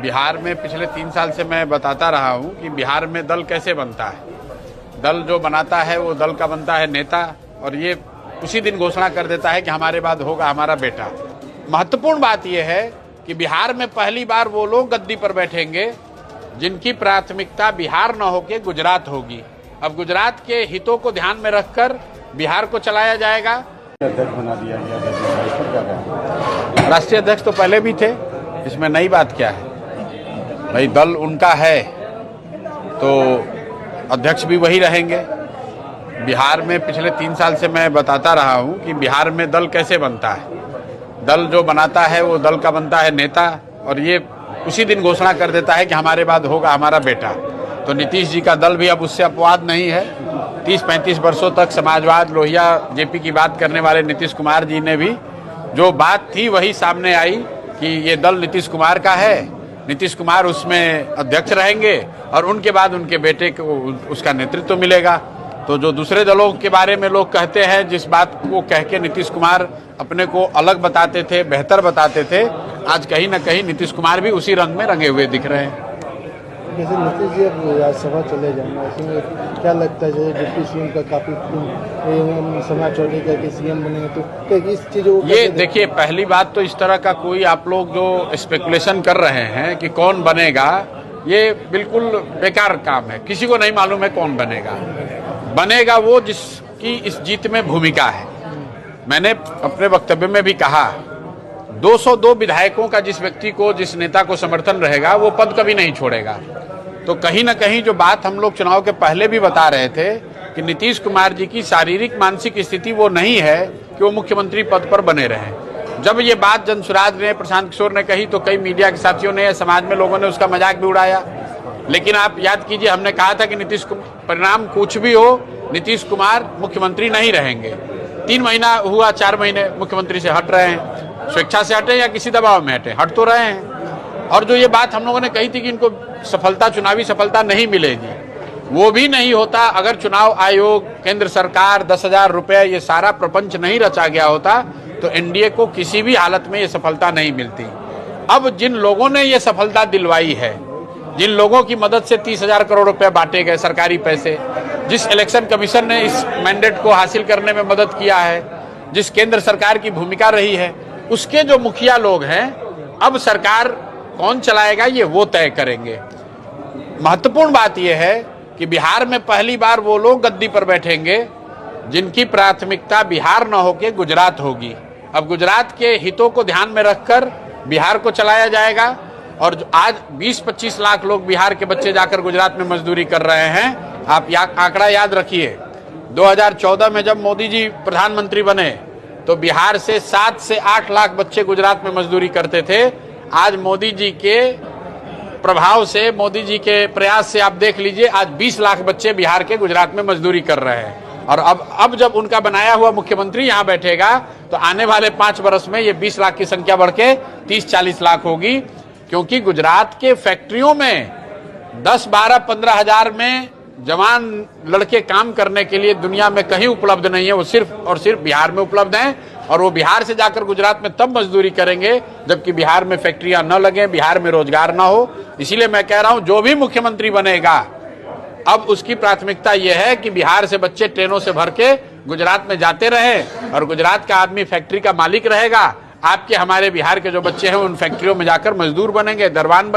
बिहार में पिछले 3 साल से मैं बताता रहा हूं कि बिहार में दल कैसे बनता है। दल जो बनाता है वो दल का बनता है नेता, और ये उसी दिन घोषणा कर देता है कि हमारे बाद होगा हमारा बेटा। महत्वपूर्ण बात यह है कि बिहार में पहली बार वो लोग गद्दी पर बैठेंगे जिनकी प्राथमिकता बिहार न होकर गुजरात होगी। अब गुजरात के हितों को ध्यान में रखकर बिहार को चलाया जाएगा। अध्यक्ष बना दिया गया, राष्ट्रीय अध्यक्ष तो पहले भी थे, इसमें नई बात क्या है भाई। दल उनका है तो अध्यक्ष भी वही रहेंगे। बिहार में पिछले 3 साल से मैं बताता रहा हूं कि बिहार में दल कैसे बनता है। दल जो बनाता है वो दल का बनता है नेता, और ये उसी दिन घोषणा कर देता है कि हमारे बाद होगा हमारा बेटा। तो नीतीश जी का दल भी अब उससे अपवाद नहीं है। 30-35 वर्षों तक समाजवाद, लोहिया, जेपी की बात करने वाले नीतीश कुमार जी ने भी जो बात थी वही सामने आई कि ये दल नीतीश कुमार का है, नीतीश कुमार उसमें अध्यक्ष रहेंगे और उनके बाद उनके बेटे को उसका नेतृत्व मिलेगा। तो जो दूसरे दलों के बारे में लोग कहते हैं, जिस बात को कह के नीतीश कुमार अपने को अलग बताते थे, बेहतर बताते थे, आज कहीं ना कहीं नीतीश कुमार भी उसी रंग में रंगे हुए दिख रहे हैं। जैसे नीतीश जी अब राज्यसभा चले जाना, इसमें क्या लगता है जैसे डिप्टी सीएम का काफी समाज चौधरी का कि सीएम बनेंगे, तो क्या इस चीजों को ये देखिए, पहली बात तो इस तरह का कोई आप लोग जो स्पेकुलेशन कर रहे हैं कि कौन बनेगा, ये बिल्कुल बेकार काम है। किसी को नहीं मालूम है कौन बनेगा। बनेगा वो जिसकी इस जीत में भूमिका है। मैंने अपने वक्तव्य में भी कहा, 202 विधायकों का जिस व्यक्ति को, जिस नेता को समर्थन रहेगा वो पद कभी नहीं छोड़ेगा। तो कहीं ना कहीं जो बात हम लोग चुनाव के पहले भी बता रहे थे कि नीतीश कुमार जी की शारीरिक मानसिक स्थिति वो नहीं है कि वो मुख्यमंत्री पद पर बने रहें। जब ये बात जनसुराज ने, प्रशांत किशोर ने कही तो कई मीडिया के साथियों ने, समाज में लोगों ने उसका मजाक भी उड़ाया। लेकिन आप याद कीजिए, हमने कहा था कि नीतीश परिणाम कुछ भी हो, नीतीश कुमार मुख्यमंत्री नहीं रहेंगे। 3 महीना हुआ, 4 महीने मुख्यमंत्री से हट रहे हैं। स्वेच्छा से हटे या किसी दबाव में हटे, हट तो रहे हैं। और जो ये बात हम लोगों ने कही थी कि इनको सफलता, चुनावी सफलता नहीं मिलेगी, वो भी नहीं होता अगर चुनाव आयोग, केंद्र सरकार, 10,000 रुपये, ये सारा प्रपंच नहीं रचा गया होता तो एनडीए को किसी भी हालत में ये सफलता नहीं मिलती। अब जिन लोगों ने ये सफलता दिलवाई है, जिन लोगों की मदद से 30,000 करोड़ रुपए बांटे गए सरकारी पैसे, जिस इलेक्शन कमीशन ने इस मैंडेट को हासिल करने में मदद किया है, जिस केंद्र सरकार की भूमिका रही है, उसके जो मुखिया लोग हैं, अब सरकार कौन चलाएगा ये वो तय करेंगे। महत्वपूर्ण बात यह है कि बिहार में पहली बार वो लोग गद्दी पर बैठेंगे जिनकी प्राथमिकता बिहार न होकर गुजरात होगी। अब गुजरात के हितों को ध्यान में रखकर बिहार को चलाया जाएगा। और आज 20-25 लाख लोग बिहार के बच्चे जाकर गुजरात में मजदूरी कर रहे हैं। आप आंकड़ा याद रखिए, 2014 में जब मोदी जी प्रधानमंत्री बने तो बिहार से 7 से 8 लाख बच्चे गुजरात में मजदूरी करते थे। आज मोदी जी के प्रभाव से, मोदी जी के प्रयास से आप देख लीजिए, आज 20 लाख बच्चे बिहार के गुजरात में मजदूरी कर रहे हैं। और अब जब उनका बनाया हुआ मुख्यमंत्री यहाँ बैठेगा तो आने वाले 5 वर्ष में ये 20 लाख की संख्या बढ़ के 30-40 लाख होगी। क्योंकि गुजरात के फैक्ट्रियों में 10-12-15 हजार में जवान लड़के काम करने के लिए दुनिया में कहीं उपलब्ध नहीं है। वो सिर्फ और सिर्फ बिहार में उपलब्ध हैं, और वो बिहार से जाकर गुजरात में तब मजदूरी करेंगे जबकि बिहार में फैक्ट्रियां न लगे, बिहार में रोजगार न हो। इसीलिए मैं कह रहा हूं, जो भी मुख्यमंत्री बनेगा अब उसकी प्राथमिकता यह है कि बिहार से बच्चे ट्रेनों से भर के गुजरात में जाते रहे, और गुजरात का आदमी फैक्ट्री का मालिक रहेगा। आपके, हमारे बिहार के जो बच्चे हैं उन फैक्ट्रियों में जाकर मजदूर बनेंगे, दरबान